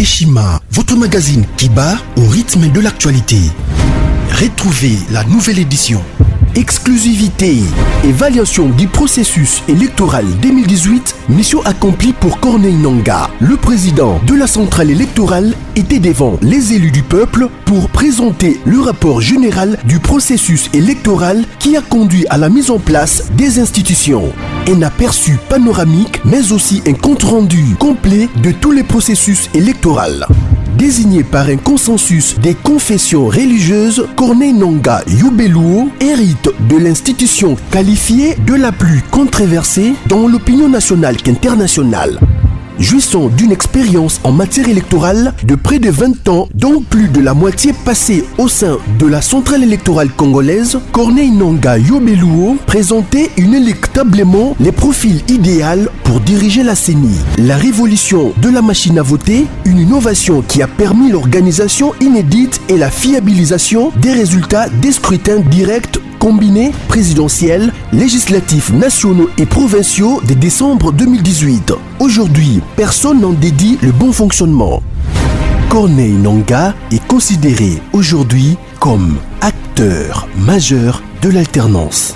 Eshima, votre magazine qui bat au rythme de l'actualité. Retrouvez la nouvelle édition. Exclusivité, évaluation du processus électoral 2018, mission accomplie pour Corneille Nangaa. Le président de la centrale électorale était devant les élus du peuple pour présenter le rapport général du processus électoral qui a conduit à la mise en place des institutions. Un aperçu panoramique, mais aussi un compte-rendu complet de tous les processus électoraux. Désigné par un consensus des confessions religieuses, Corneille Nangaa Yobeluo hérite de l'institution qualifiée de la plus controversée dans l'opinion nationale qu'internationale. Jouissant d'une expérience en matière électorale de près de 20 ans, dont plus de la moitié passée au sein de la centrale électorale congolaise, Corneille Nangaa Yobeluo présentait inéluctablement les profils idéaux pour diriger la CENI. La révolution de la machine à voter, une innovation qui a permis l'organisation inédite et la fiabilisation des résultats des scrutins directs combinés présidentiels, législatifs nationaux et provinciaux de décembre 2018. Aujourd'hui, personne n'en dédie le bon fonctionnement. Corneille Nangaa est considéré aujourd'hui comme acteur majeur de l'alternance.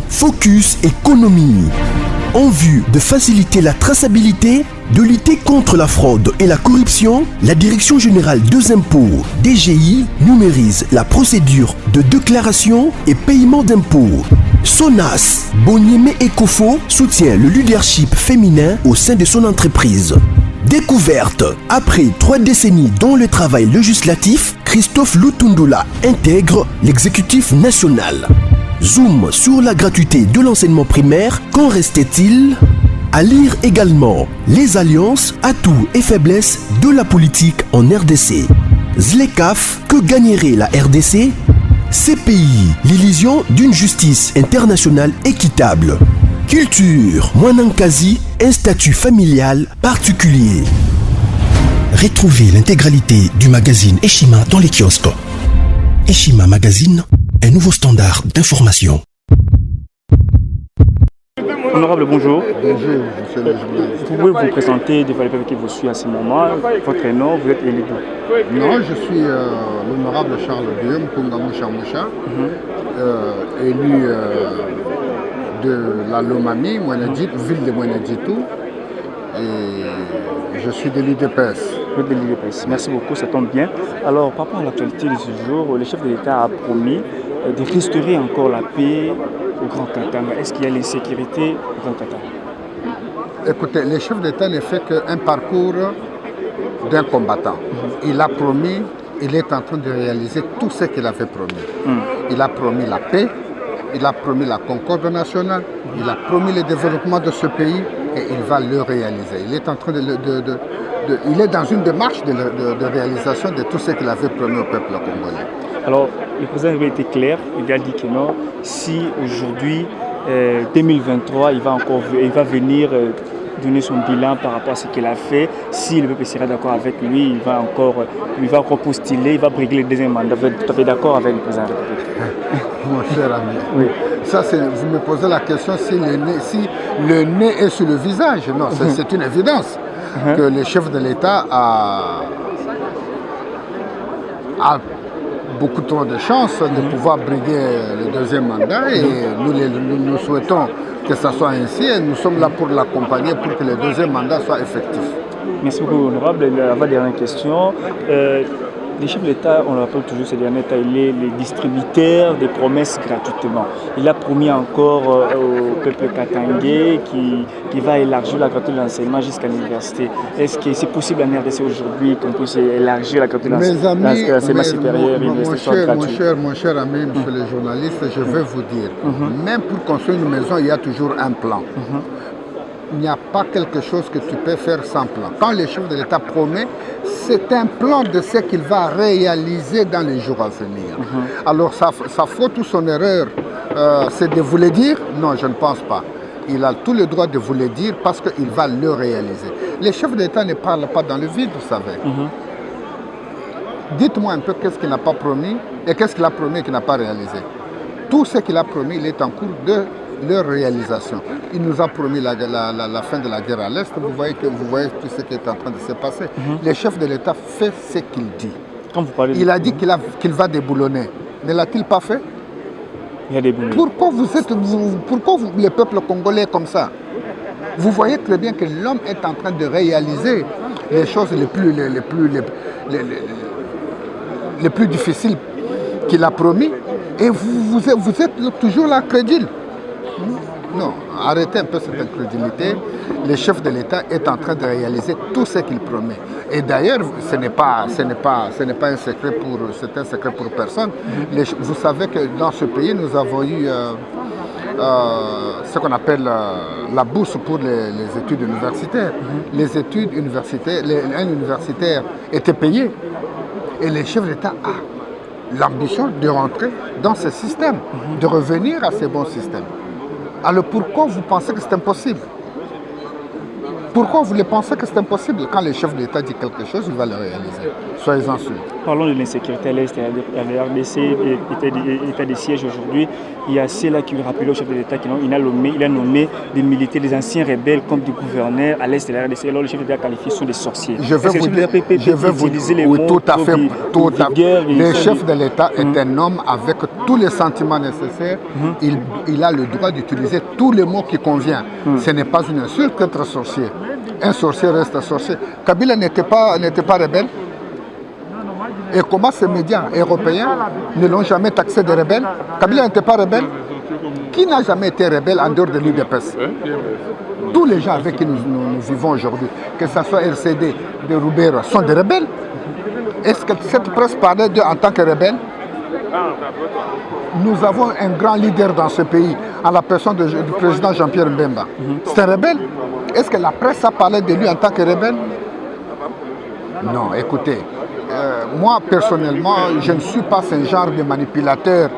Focus économie. En vue de faciliter la traçabilité, de lutter contre la fraude et la corruption, la Direction générale des impôts, DGI, numérise la procédure de déclaration et paiement d'impôts. Sonas, Bonieme Ekofo soutient le leadership féminin au sein de son entreprise. Découverte. Après 3 décennies dans le travail législatif, Christophe Lutundula intègre l'exécutif national. Zoom sur la gratuité de l'enseignement primaire, qu'en restait-il? À lire également les alliances, atouts et faiblesses de la politique en RDC. Zlekaf, que gagnerait la RDC? CPI, l'illusion d'une justice internationale équitable. Culture, Mwanankazi, un statut familial particulier. Retrouvez l'intégralité du magazine Eshima dans les kiosques. Eshima Magazine, un nouveau standard d'information. Honorable, bonjour. Bonjour, monsieur le journaliste. Vous pouvez vous présenter devant le peuple qui vous suit à ce moment. Votre nom, vous êtes élu d'où? Non, je suis l'honorable Charles Guillaume Pungamoucha Moucha, élu de la Lomami, ville de Mwenedjitou, et je suis de l'UDPS. Vous êtes de l'UDPS. Merci beaucoup, ça tombe bien. Alors, par rapport à l'actualité de ce jour, le chef de l'État a promis de restaurer encore la paix au Grand Katanga. Est-ce qu'il y a l'insécurité au Grand Katanga? Écoutez, le chef d'État ne fait qu'un parcours d'un combattant. Il a promis, il est en train de réaliser tout ce qu'il avait promis. Il a promis la paix, il a promis la concorde nationale, il a promis le développement de ce pays et il va le réaliser. Il est en train il est dans une démarche de réalisation de tout ce qu'il avait promis au peuple congolais. Alors, le président avait été clair, il a dit que non, si aujourd'hui, 2023, il va venir donner son bilan par rapport à ce qu'il a fait, si le peuple sera d'accord avec lui, il va encore postuler, il va briguer le deuxième mandat. Vous êtes tout à fait d'accord avec le président de la République? Mon cher ami, oui. Ça, vous me posez la question si le nez est sur le visage. Non, c'est une évidence que le chef de l'État a beaucoup trop de chances de pouvoir briguer le deuxième mandat et nous souhaitons que ça soit ainsi et nous sommes là pour l'accompagner pour que le deuxième mandat soit effectif. Merci beaucoup, honorable. La dernière question. Le chef de l'État, on le rappelle toujours ces derniers temps, il est le distributeur des promesses gratuitement. Il a promis encore au peuple katangais qui va élargir la gratuité de l'enseignement jusqu'à l'université. Est-ce que c'est possible en RDC aujourd'hui qu'on puisse élargir la gratuité de l'enseignement supérieur et l'université soit gratuite? Mon cher ami, monsieur le journaliste, je veux vous dire, même pour construire une maison, il y a toujours un plan. Il n'y a pas quelque chose que tu peux faire sans plan. Quand le chef de l'État promet, c'est un plan de ce qu'il va réaliser dans les jours à venir. Alors sa faute ou son erreur, c'est de vous le dire? Non, je ne pense pas. Il a tout le droit de vous le dire parce qu'il va le réaliser. Les chefs d'État ne parlent pas dans le vide, vous savez. Dites-moi un peu qu'est-ce qu'il n'a pas promis et qu'est-ce qu'il a promis et qu'il n'a pas réalisé. Tout ce qu'il a promis, il est en cours de leur réalisation. Il nous a promis la fin de la guerre à l'Est. Vous voyez tout ce qui est en train de se passer. Le chef de l'État fait ce qu'il dit. Quand vous parlez il a dit qu'il va déboulonner. Ne l'a-t-il pas fait? Il y a des boulons. Pourquoi le peuple congolais est comme ça? Vous voyez très bien que l'homme est en train de réaliser les choses les plus difficiles qu'il a promis, et vous êtes toujours là crédule. Non, arrêtez un peu cette incrédulité. Le chef de l'État est en train de réaliser tout ce qu'il promet. Et d'ailleurs, ce n'est pas un secret pour personne. Vous savez que dans ce pays, nous avons eu ce qu'on appelle la bourse pour les études universitaires. Les études universitaires, un universitaire était payé. Et le chef de l'État a l'ambition de rentrer dans ce système, de revenir à ces bons systèmes. Alors pourquoi vous pensez que c'est impossible? Pourquoi vous pensez que c'est impossible? Quand le chef de l'État dit quelque chose, il va le réaliser. Soyez-en sûrs. Parlons de l'insécurité à l'Est. Il y a la RDC, état de siège aujourd'hui. Il y a ceux-là qui rappellent au chef de l'État qu'il a nommé des militaires, des anciens rebelles comme des gouverneurs à l'Est de la RDC. Alors le chef de l'État qualifie sont des sorciers. Je vais vous dire, oui, tout à fait. Le chef de l'État est un homme avec tous les sentiments nécessaires. Il a le droit d'utiliser tous les mots qui conviennent. Ce n'est pas une insulte d'être sorcier. Un sorcier reste un sorcier. Kabila n'était pas rebelle. Et comment ces médias européens ne l'ont jamais taxé de rebelle? Kabila n'était pas rebelle. Qui n'a jamais été rebelle en dehors de l'UDPS? Tous les gens avec qui nous vivons aujourd'hui, que ce soit RCD, de Roubert, sont des rebelles. Est-ce que cette presse parlait d'eux en tant que rebelles? Nous avons un grand leader dans ce pays, en la personne du président Jean-Pierre Mbemba. C'est un rebelle. Est-ce que la presse a parlé de lui en tant que rebelle? Non, écoutez, moi personnellement, je ne suis pas ce genre de manipulateurs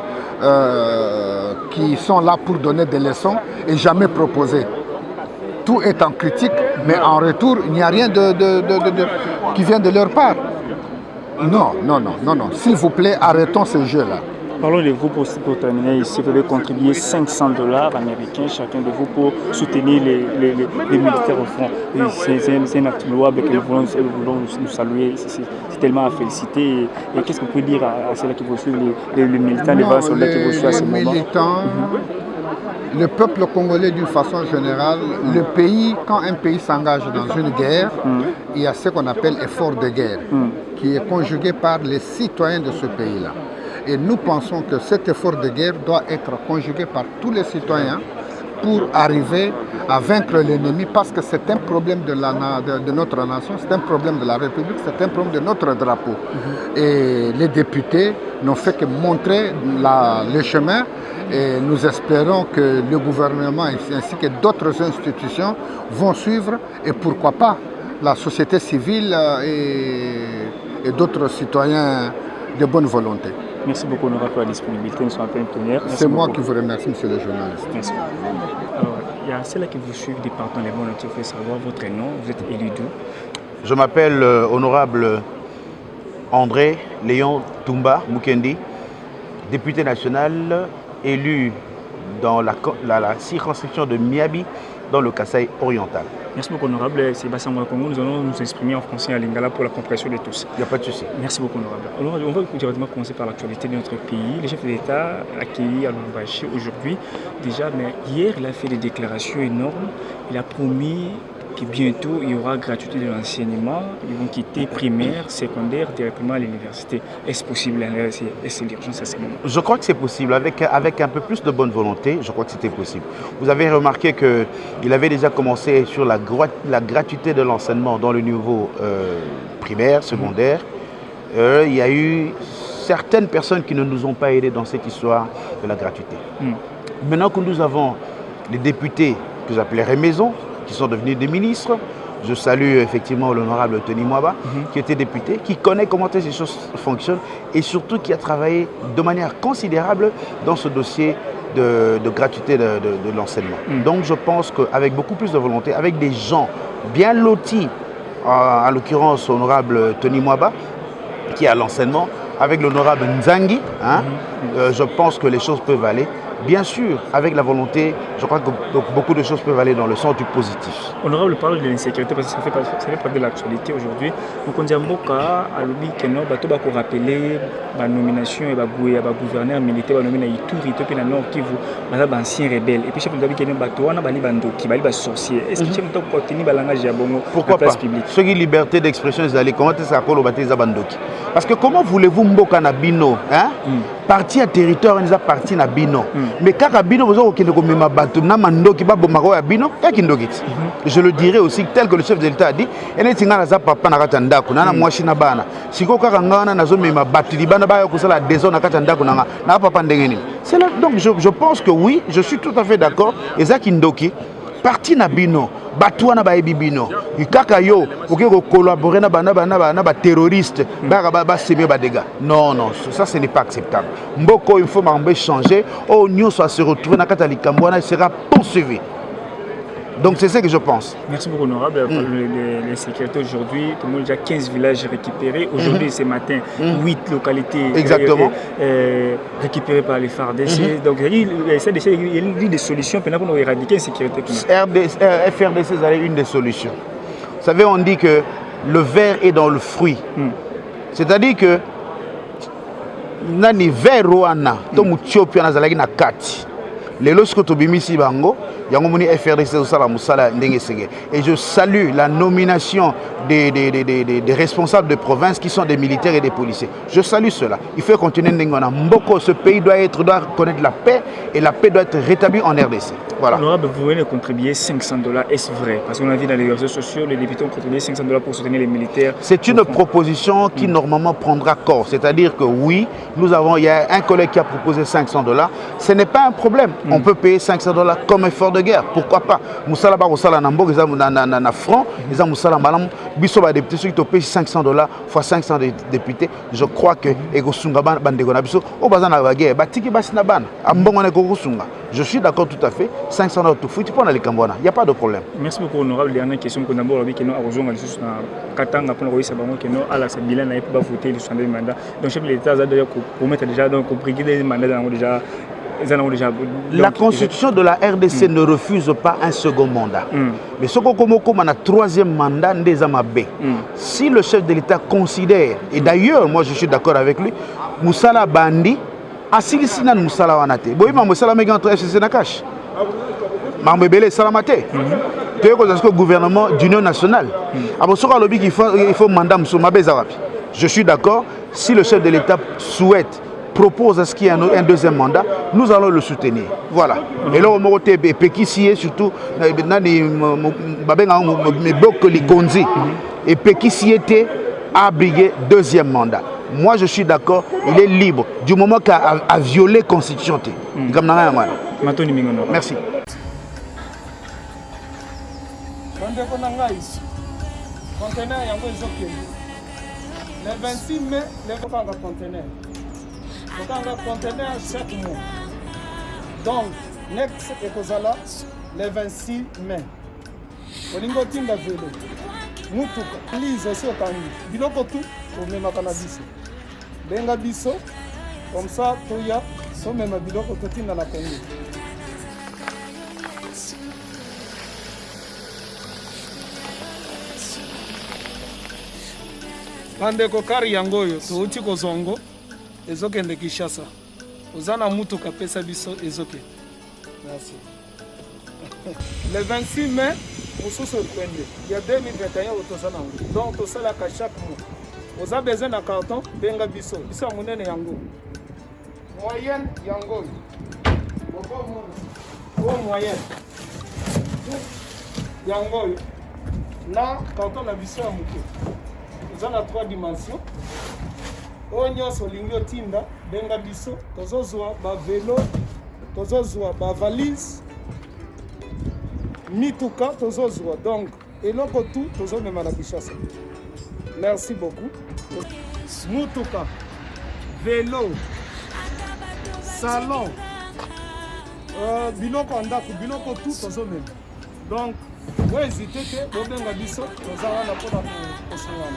qui sont là pour donner des leçons et jamais proposer. Tout est en critique, mais en retour, il n'y a rien qui vient de leur part. Non. S'il vous plaît, arrêtons ce jeu-là. Parlons de vous pour terminer ici. Vous devez contribuer $500 américains chacun de vous pour soutenir les militaires au front. C'est un acte louable que nous voulons nous saluer. C'est tellement à féliciter. Et qu'est-ce que vous pouvez dire à ceux-là qui vous suivent, les militants, les vrais soldats qui vous suivent à ce moment? Le peuple congolais d'une façon générale, le pays, quand un pays s'engage dans une guerre, il y a ce qu'on appelle effort de guerre, qui est conjugué par les citoyens de ce pays-là. Et nous pensons que cet effort de guerre doit être conjugué par tous les citoyens pour arriver à vaincre l'ennemi, parce que c'est un problème de notre nation, c'est un problème de la République, c'est un problème de notre drapeau. Et les députés n'ont fait que montrer le chemin, et nous espérons que le gouvernement ainsi que d'autres institutions vont suivre, et pourquoi pas la société civile et d'autres citoyens de bonne volonté. Merci beaucoup, Honorable, pour la disponibilité. Nous sommes en pleine plénière. C'est moi qui vous remercie, monsieur le journaliste. Merci. Alors, il y a ceux-là qui vous suivent des partout dans les mondes entiers. Il faut savoir votre nom. Vous êtes élu d'où? Je m'appelle Honorable André Léon Toumba Mukendi, député national, élu dans la circonscription de Miabi, dans le Kasaï oriental. Merci beaucoup, Honorable. Sébastien Mouakongo. Nous allons nous exprimer en français et en lingala pour la compréhension de tous. Il n'y a pas de souci. Merci beaucoup, Honorable. Alors, on va directement commencer par l'actualité de notre pays. Le chef de l'État accueilli à Lubumbashi aujourd'hui. Déjà, mais hier, il a fait des déclarations énormes. Il a promis que bientôt, il y aura gratuité de l'enseignement. Ils vont quitter primaire, secondaire, directement à l'université. Est-ce possible? Est-ce l'urgence à ce moment? Je crois que c'est possible. Avec un peu plus de bonne volonté, je crois que c'était possible. Vous avez remarqué qu'il avait déjà commencé sur la gratuité de l'enseignement dans le niveau primaire, secondaire. Il y a eu certaines personnes qui ne nous ont pas aidés dans cette histoire de la gratuité. Maintenant que nous avons les députés que j'appellerais maison, qui sont devenus des ministres. Je salue effectivement l'honorable Tony Mwaba, qui était député, qui connaît comment ces choses fonctionnent et surtout qui a travaillé de manière considérable dans ce dossier de gratuité de l'enseignement. Donc je pense qu'avec beaucoup plus de volonté, avec des gens bien lotis, en l'occurrence l'honorable Tony Mwaba, qui est à l'enseignement, avec l'honorable Nzangi, je pense que les choses peuvent aller bien sûr, avec la volonté, je crois que beaucoup de choses peuvent aller dans le sens du positif. Honorable parle de l'insécurité parce que ça fait partie de l'actualité aujourd'hui. Donc on dit à Mboka, à l'Obi, que nous avons rappelé la nomination et la gouverneur militaire, la nomination Ituri, et puis la Nord Kivu, les anciens rebelles. Et puis chef de l'Obi, qui est un bandoki, un sorcier. Est-ce que chef de l'Obi continue à langage Jabongo pourquoi la place pas publique? Ce qui est liberté d'expression, comment est-ce que bandoki? Parce que comment voulez-vous Mboka na bino, hein? Parti à territoire, on a parti na bino. Mais quand bino vous avez komema bato na mandoki ba bomako ya bino ya kindokiti. Je le dirais aussi tel que le chef de l'État a dit, ene tinga na za papa na kata ndako na mwashi na bana. Siko kaka ngana na zo mema bato di bana ba yo kusala désordre na kata ndako na papa ndenge nini. C'est là donc je pense que oui, je suis tout à fait d'accord. Eza kindoki parti na bino bato wana ba bino. Kaka yo ko collaborer na ba terroriste ba semer ba dégâts. Non, ça ce n'est pas acceptable. Mboko il faut m'embêter changer. Oh nous soit se retrouver na kata likambwana sera poursuivi. Donc c'est ce que je pense. Merci beaucoup honorable. Les sécurités aujourd'hui, tout le monde a déjà 15 villages récupérés. Aujourd'hui, ce matin, 8 localités récupérées par les FARDC. Donc il y a des solutions pour éradiquer l'insécurité. FRDC est une des solutions. Vous savez, on dit que le ver est dans le fruit. C'est-à-dire que nani ver wana to mutiopi na zalaki na kati. Les lorsque tu bimisi bango, yangomoni FRDC osala musala ndenge sege. Et je salue la nomination des responsables de province qui sont des militaires et des policiers. Je salue cela. Il faut continuer ndengona. Mboko, ce pays doit connaître la paix et la paix doit être rétablie en RDC. Voilà. Honorable, vous venez de contribuer $500, est-ce vrai? Parce qu'on a vu dans les réseaux sociaux, les députés ont contribué $500 pour soutenir les militaires. C'est une proposition qui normalement prendra corps. C'est-à-dire que oui, il y a un collègue qui a proposé $500. Ce n'est pas un problème. On peut payer $500 comme effort de guerre. Pourquoi pas? Moussala ba Moussala Nambo, ils ont na franc, ils ont Moussala Malam, Bissoba député, ceux qui ont payé $500 fois 500 députés. Je crois que Ego Sungaban Bandegona Bisso, au bazar na guerre, Batiki Basinaban, Ambongone Gorusunga. Je suis d'accord tout à fait. $500 tout foutu pour aller Cambona. Il n'y a pas de problème. Merci beaucoup honorable. Dernière question que nous avons dit que nous avons besoin de Katanga pour nous que nous à la bilan n'a pas voté le 62 mandats. Donc chef de l'État a déjà promettre déjà donc compris des mandats déjà. La constitution de la RDC ne refuse pas un second mandat. Mais ce qu'on a un troisième mandat, si le chef de l'État considère, et d'ailleurs moi je suis d'accord avec lui, Moussala Bandi, Asilisina Moussala Wanate, Boïma Moussala Megantre FCC Nakash, Mambebele Salamate, tu es le gouvernement d'union nationale. Après ce qu'il faut mandat Moussoma Bezawapi. Je suis d'accord, si le chef de l'État souhaite propose à ce qu'il y ait un deuxième mandat, nous allons le soutenir. Voilà. Et là, on m'a dit que surtout, et Pekissi était à briguer deuxième mandat. Moi, je suis d'accord, il est libre du moment qu'il a violé la Constitution. Merci. Le 26 mai, les conteneurs. Donc, on a conteneur chaque mois. Donc, next Ekozala, le 26 mai. Olingo Tinda Vélo. Mutuka. Please, aussi au Tangi. Biloko tout, au même cannabis. Benga biso, comme ça, Toya, so même biloko tout dans la Congo. Bandeko kari yangoyo, touti kozongo. Ezokende Kinshasa. Ozana mutuka pesa biso ezoke. Merci. Le 26 mai, au sous-surprendre. Il y a 2021 au Tosana. Donc Tosala ka chaque mois. Vous avez besoin d'un carton, benga biso. Biso munene yango. Moyenne yango. Oh moyenne. Yango. Là, carton na biso ya muke. Vous avez 3 dimensions. Onyo solingo tinda benga biso tozozwa ba vélo tozozwa ba valise mituka tozozwa donc eloko tout tozomema na Kinshasa. Merci beaucoup. Mutuka vélo salon biloko ndako biloko tout tozomema donc vous hésitez que benga biso tozala na pona ko